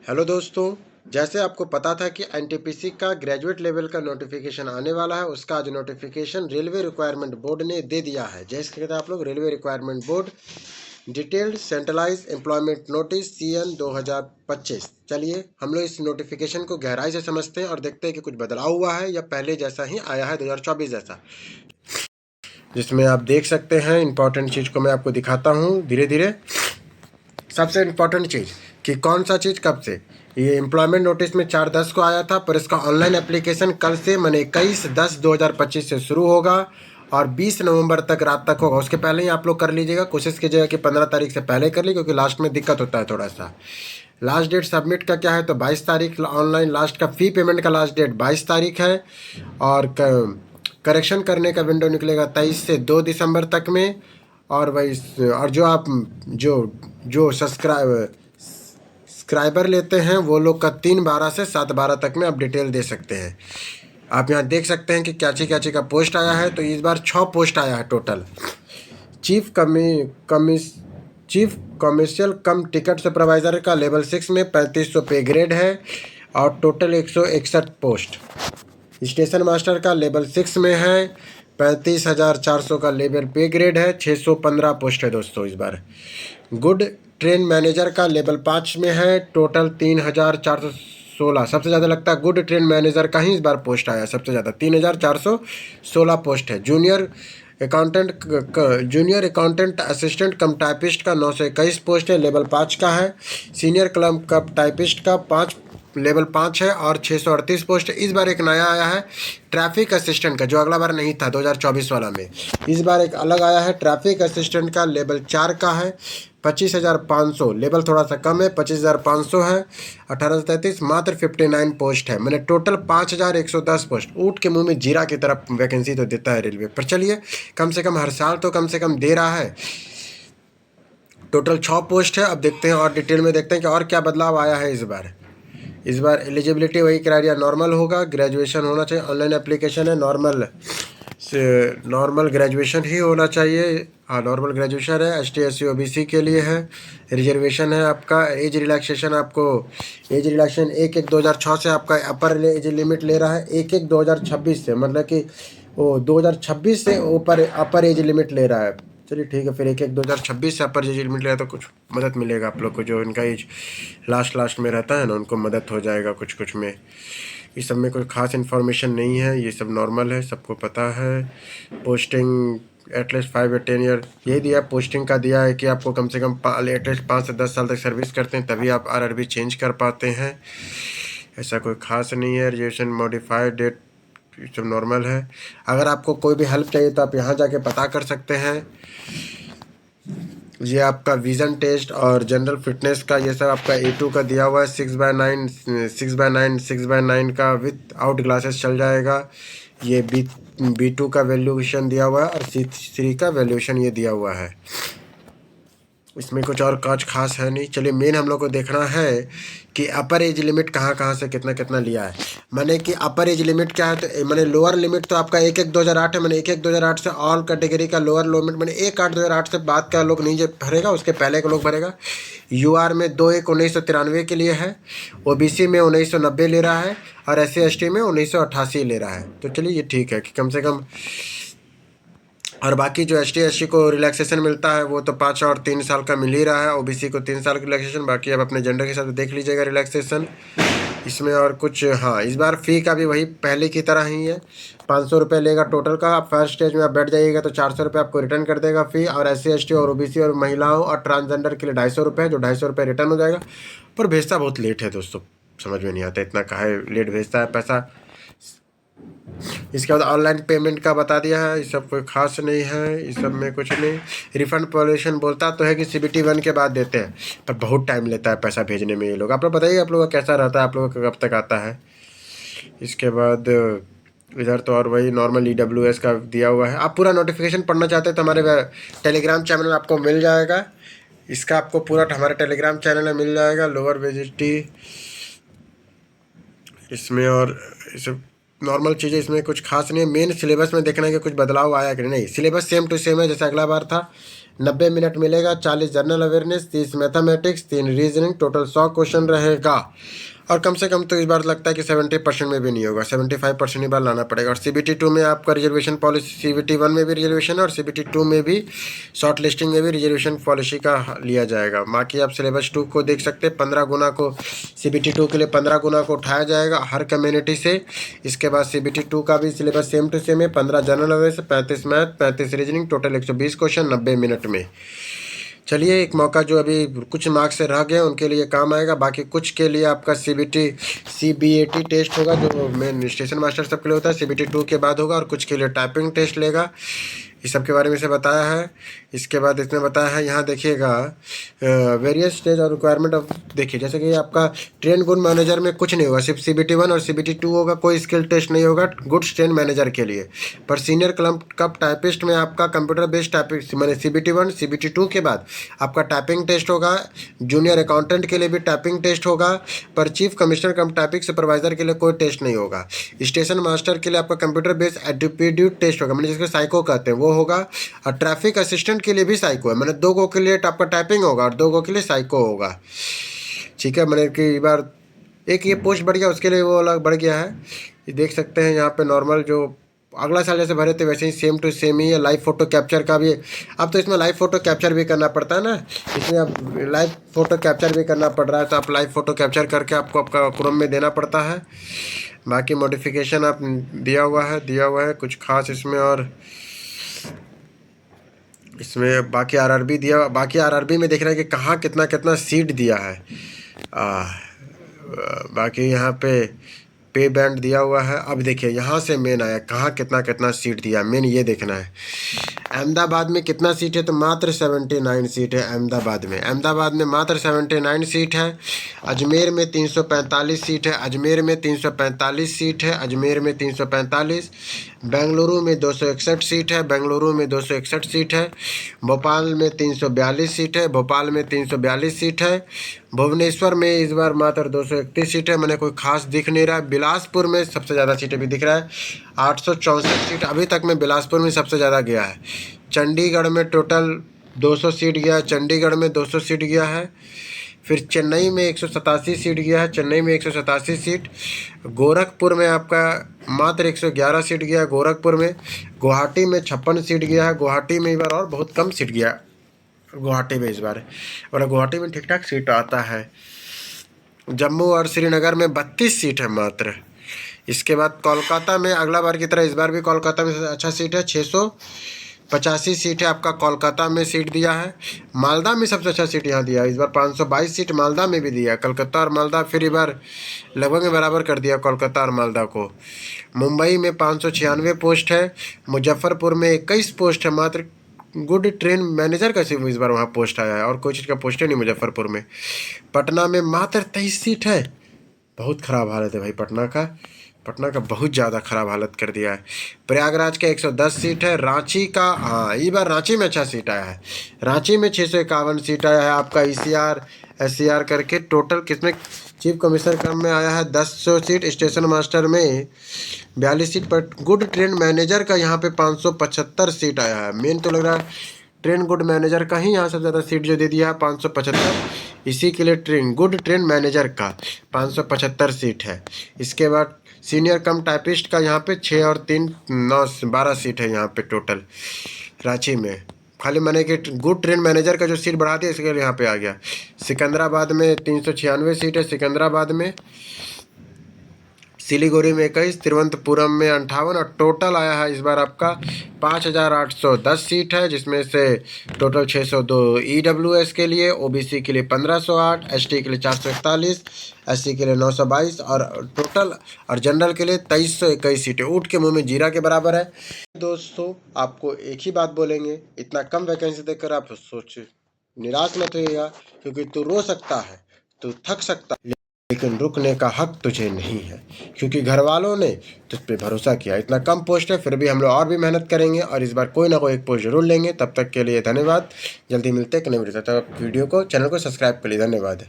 Hello दोस्तों। जैसे आपको पता था कि एनटीपीसी का ग्रेजुएट लेवल का नोटिफिकेशन आने वाला है, उसका आज नोटिफिकेशन रेलवे रिक्वायरमेंट बोर्ड ने दे दिया है। जैसे कहते हैं आप लोग, railway requirement board detailed centralised employment notice CN 2025। चलिए हम लोग इस नोटिफिकेशन को गहराई से समझते हैं और देखते हैं कि कुछ बदलाव हुआ है या पहले जैसा ही आया है 2024 जैसा। जिसमें आप देख सकते हैं, इंपॉर्टेंट चीज़ को मैं आपको दिखाता हूँ धीरे धीरे। सबसे इम्पोर्टेंट चीज़ कि कौन सा चीज़ कब से, ये एम्प्लॉयमेंट नोटिस में 4/10 को आया था, पर इसका ऑनलाइन एप्लीकेशन कल से मैंने 21/10/2025 से शुरू होगा और 20 नवंबर तक रात तक होगा। उसके पहले ही आप लोग कर लीजिएगा, कोशिश कीजिएगा कि 15 तारीख से पहले कर ली, क्योंकि लास्ट में दिक्कत होता है थोड़ा सा। लास्ट डेट सबमिट का क्या है तो 22 तारीख ऑनलाइन लास्ट का फ़ी पेमेंट का लास्ट डेट 22 तारीख है। और करेक्शन करने का विंडो निकलेगा 23 से 2 दिसंबर तक में। और वही, और जो आप जो जो सब्सक्राइबर लेते हैं वो लोग का 3/12 से 7/12 तक में आप डिटेल दे सकते हैं। आप यहाँ देख सकते हैं कि क्याची का पोस्ट आया है। तो इस बार 6 पोस्ट आया है टोटल। चीफ कमर्शियल कम टिकट सुपरवाइज़र का लेवल 6 में 3500 पे ग्रेड है और टोटल 161 पोस्ट। स्टेशन मास्टर का लेवल 6 में है, 35,400 का लेवल पे ग्रेड है, 615 पोस्ट है दोस्तों इस बार। गुड ट्रेन मैनेजर का लेवल 5 में है, टोटल 3,416। सबसे ज़्यादा लगता है गुड ट्रेन मैनेजर का ही इस बार पोस्ट आया सबसे ज़्यादा, 3,416 पोस्ट है। जूनियर अकाउंटेंट असिस्टेंट कम टाइपिस्ट का 921 पोस्ट है, लेवल 5 का है। सीनियर कलम कम टाइपिस्ट का लेवल 5 है और 638 पोस्ट। इस बार एक नया आया है ट्रैफिक असिस्टेंट का, जो अगला बार नहीं था 2024 वाला में। इस बार एक अलग आया है ट्रैफिक असिस्टेंट का, लेवल 4 का है, 25,500। लेवल थोड़ा सा कम है, 25,500 है, 1833। मात्र 59 पोस्ट है। मैंने टोटल 5,110 पोस्ट। ऊँट के मुंह में जीरा की तरफ वैकेंसी तो देता है रेलवे, पर चलिए कम से कम हर साल तो कम से कम दे रहा है। टोटल 6 पोस्ट है। अब देखते हैं और डिटेल में देखते हैं कि और क्या बदलाव आया है इस बार एलिजिबिलिटी वही क्राइटेरिया नॉर्मल होगा, ग्रेजुएशन होना चाहिए। ऑनलाइन एप्लीकेशन है, नॉर्मल ग्रेजुएशन ही होना चाहिए। हाँ, नॉर्मल ग्रेजुएशन है। ST SC OBC के लिए है। रिजर्वेशन है आपका। एज रिलैक्सेशन आपको, एज रिलैक्सेशन 1/1/2006 से आपका अपर एज लिमिट ले रहा है, 1/1/2026 से, मतलब कि वो 2026 से ऊपर अपर एज लिमिट ले रहा है। चलिए ठीक है, फिर 1/1/2026 से अपर एज लिमिट ले रहा है तो कुछ मदद मिलेगा आप लोग को। जो इनका एज लास्ट में रहता है ना, उनको मदद हो जाएगा कुछ में। इस सब में कोई ख़ास इन्फॉर्मेशन नहीं है, ये सब नॉर्मल है, सबको पता है। पोस्टिंग एटलीस्ट 5 या 10 ईयर यही दिया, पोस्टिंग का दिया है कि आपको कम से कम एटलीस्ट 5 से 10 साल तक सर्विस करते हैं तभी आप RRB चेंज कर पाते हैं। ऐसा कोई ख़ास नहीं है। रिजर्वेशन मॉडिफाइड डेट सब नॉर्मल है। अगर आपको कोई भी हेल्प चाहिए तो आप यहाँ जाके पता कर सकते हैं। ये आपका विज़न टेस्ट और जनरल फिटनेस का ये सब आपका A2 का दिया हुआ है। 6/9 का विथ आउट ग्लासेस चल जाएगा। ये B2 का वैल्यूएशन दिया हुआ है और C3 का वैल्यूएशन ये दिया हुआ है। इसमें कुछ और काज खास है नहीं। चलिए मेन हम लोग को देखना है कि अपर एज लिमिट कहाँ से कितना लिया है। मैंने कि अपर एज लिमिट क्या है, तो मैंने लोअर लिमिट तो आपका 1/1/2008 है। मैंने 1/1/2008 से ऑल कैटेगरी का लोअर लिमिट मैंने 1/8/2008 से बाद का लोग नहीं भरेगा, उसके पहले का लोग भरेगा। UR में 2/1/1993 के लिए है, OBC में 1990 ले रहा है और SC ST में 1988 ले रहा है। तो चलिए ये ठीक है कि कम से कम। और बाकी जो ST SC को रिलैक्सेशन मिलता है वो तो 5 और 3 साल का मिल ही रहा है। OBC को 3 साल का रिलैक्सेशन। बाकी आप अपने जेंडर के हिसाब से देख लीजिएगा रिलैक्सेशन इसमें। और कुछ, हाँ, इस बार फ़ी का भी वही पहले की तरह ही है, 500 रुपये लेगा टोटल का। आप फर्स्ट स्टेज में आप बैठ जाइएगा तो 400 रुपये आपको रिटर्न कर देगा फ़ी। और SC ST और OBC और महिलाओं और ट्रांसजेंडर के लिए 250 रुपये, जो 250 रुपये रिटर्न हो जाएगा। पर भेजता बहुत लेट है दोस्तों, समझ में नहीं आता इतना काहे लेट भेजता है पैसा। इसके बाद ऑनलाइन पेमेंट का बता दिया है। इस सब कोई खास नहीं है, इस सब में कुछ नहीं। रिफंड पॉलिशन बोलता तो है कि CBT 1 के बाद देते हैं, पर बहुत टाइम लेता है पैसा भेजने में ये लोग। आप लोग बताइए आप लोग का कैसा रहता है, आप लोगों का कब तक आता है। इसके बाद इधर तो और वही नॉर्मल EWS का दिया हुआ है। आप पूरा नोटिफिकेशन पढ़ना चाहते हैं तो हमारे टेलीग्राम चैनल में आपको मिल जाएगा। इसका आपको पूरा हमारे टेलीग्राम चैनल में मिल जाएगा। लोअर वेजिटी इसमें, और सब नॉर्मल चीज़ें, इसमें कुछ खास नहीं है। मेन सिलेबस में देखना है कि कुछ बदलाव आया कि नहीं। सिलेबस सेम टू सेम है जैसे अगला बार था, 90 मिनट मिलेगा। 40 general awareness, 30 mathematics, 3 reasoning, total 100 question रहेगा। और कम से कम तो इस बार लगता है कि 70% में भी नहीं होगा, 75% ही बार लाना पड़ेगा। और CBT 2 में आपका रिजर्वेशन पॉलिसी, CBT 1 में भी रिजर्वेशन और CBT 2 में भी शॉर्ट लिस्टिंग में भी रिजर्वेशन पॉलिसी का लिया जाएगा। बाकी आप सिलेबस 2 को देख सकते हैं, 15 गुना को CBT 2 के लिए 15 गुना को उठाया जाएगा हर कम्युनिटी से। इसके बाद CBT 2 का भी सिलेबस सेम टू सेम है, 15 general awareness, 35 math, 35 reasoning, total 120 question 90 minute में। चलिए, एक मौका जो अभी कुछ मार्क्स से रह गए उनके लिए काम आएगा। बाकी कुछ के लिए आपका CBT टेस्ट होगा जो मेन स्टेशन मास्टर सब के लिए होता है, CBT 2 के बाद होगा। और कुछ के लिए टाइपिंग टेस्ट लेगा। इस सब के बारे में से बताया है। इसके बाद इसमें बताया है, यहाँ देखिएगा वेरियस स्टेज और रिक्वायरमेंट ऑफ, देखिए जैसे कि आपका ट्रेन गुड मैनेजर में कुछ नहीं होगा, सिर्फ CBT 1 और CBT 2 होगा, कोई स्किल टेस्ट नहीं होगा गुड्स ट्रेन मैनेजर के लिए। पर सीनियर कप टाइपिस्ट में आपका कंप्यूटर बेस्ड टाइपिंग मैंने CBT 1 CBT 2 के बाद आपका टाइपिंग टेस्ट होगा। जूनियर अकाउंटेंट के लिए भी टाइपिंग टेस्ट होगा, पर चीफ कमिश्नर कम टाइपिंग सुपरवाइजर के लिए कोई टेस्ट नहीं होगा। स्टेशन मास्टर के लिए आपका कंप्यूटर बेस्ड एप्टीट्यूड टेस्ट होगा, मैंने जिसको साइको कहते हैं वो होगा। और ट्रैफिक असिस्टेंट के लिए भी साइको है, मैंने 2 गो के लिए आपका टाइपिंग होगा और 2 गो के लिए साइको होगा। ठीक है, मैंने कि बार एक ये पोस्ट बढ़ गया, उसके लिए वो अलग बढ़ गया है। ये देख सकते हैं यहाँ पे नॉर्मल जो अगला साल जैसे भरे थे वैसे ही सेम टू सेम ही है। लाइव फोटो कैप्चर का भी अब तो इसमें लाइव फोटो कैप्चर भी करना पड़ता है ना, इसमें अब लाइव फोटो कैप्चर भी करना पड़ रहा है। तो आप लाइव फोटो कैप्चर करके आपको आपका क्रोम में देना पड़ता है। बाकी मॉडिफिकेशन आप दिया हुआ है कुछ खास इसमें। और इसमें बाकी आरआरबी दिया, बाकी आरआरबी में देख रहे हैं कि कहाँ कितना कितना सीट दिया है। बाकी यहाँ पे बैंड दिया हुआ है। अब देखिए यहाँ से मेन आया, कहाँ कितना कितना सीट दिया, मेन ये देखना है। अहमदाबाद में कितना सीट है, तो मात्र 79 सीट है अहमदाबाद में मात्र 79 सीट है। अजमेर में 345 सीट है, अजमेर में 345 सीट है, अजमेर में 345। बेंगलुरु में 261 सीट है, बेंगलुरु में 261 सीट है। भोपाल में 342 सीट है, भोपाल में 342 सीट है। भुवनेश्वर में इस बार मात्र 231 सीट है, मैंने कोई खास दिख नहीं रहा। बिलासपुर में सबसे ज़्यादा सीटें भी दिख रहा है, 864 सीट अभी तक में बिलासपुर में सबसे ज़्यादा गया है। चंडीगढ़ में टोटल 200 सीट गया है, चंडीगढ़ में 200 सीट गया है। फिर चेन्नई में 187 सीट गया है, चेन्नई में 187 सीट। गोरखपुर में आपका मात्र 111 सीट गया है गोरखपुर में। गुवाहाटी में 56 सीट गया है, गुवाहाटी में इस बार और बहुत कम सीट गया गुवाहाटी में इस बार, और गुवाहाटी में ठीक ठाक सीट आता है। जम्मू और श्रीनगर में 32 सीट है मात्र। इसके बाद कोलकाता में अगला बार की तरह इस बार भी कोलकाता में अच्छा सीट है, 685 सीट है आपका कोलकाता में सीट दिया है। मालदा में सबसे अच्छा सीट यहाँ दिया है, इस बार 522 सीट मालदा में भी दिया। कलकत्ता और मालदा फिर इस बार लगभग बराबर कर दिया कोलकाता और मालदा को। मुंबई में 596 पोस्ट है, मुजफ्फरपुर में 21 पोस्ट है मात्र। गुड ट्रेन मैनेजर का सिर्फ इस बार वहाँ पोस्ट आया है, और कोई चीज़ का पोस्ट नहीं मुजफ्फरपुर में। पटना में मात्र 23 सीट है, बहुत ख़राब हालत है भाई पटना का बहुत ज़्यादा ख़राब हालत कर दिया है। प्रयागराज का 110 सीट है, रांची का हाँ इस बार रांची में अच्छा सीट आया है, रांची में 651 सीट आया है आपका। ECR SCR करके टोटल किसमें चीफ कमिश्नर कम में आया है 10 सीट। स्टेशन मास्टर में 42 सीट, पर गुड ट्रेन मैनेजर का यहाँ पे 575 सीट आया है। मेन तो लग रहा है ट्रेन गुड मैनेजर का ही यहाँ सबसे ज़्यादा सीट जो दे दिया है 575, इसी के लिए गुड ट्रेन मैनेजर का 575 सीट है। इसके बाद सीनियर कम टाइपिस्ट का यहाँ पे 6 और 3 9 12 सीट है यहाँ पे टोटल रांची में। खाली मैंने कि गुड ट्रेन मैनेजर का जो सीट बढ़ा दिया इसके लिए यहाँ पे आ गया। सिकंदराबाद में 396 सीट है सिकंदराबाद में। सिलीगुड़ी में 21, तिरुवनंतपुरम में 58, और टोटल आया है इस बार आपका 5810 सीट है, जिसमें से टोटल 602 EWS के लिए, OBC के लिए 1508, ST के लिए 441, SC के लिए 922 और टोटल और जनरल के लिए 2321 सीटें। ऊँट के मुंह में जीरा के बराबर है। दोस्तों आपको एक ही बात बोलेंगे, इतना कम वैकेंसी देखकर आप सोच निराश मत होइएगा, क्योंकि तू रो सकता है, तू थक सकता है, लेकिन रुकने का हक तुझे नहीं है, क्योंकि घर वालों ने तुझ पे भरोसा किया। इतना कम पोस्ट है, फिर भी हम लोग और भी मेहनत करेंगे और इस बार कोई ना कोई एक पोस्ट जरूर लेंगे। तब तक के लिए धन्यवाद, जल्दी मिलते हैं कि नहीं मिलता। तब वीडियो को चैनल को सब्सक्राइब कर लिए, धन्यवाद।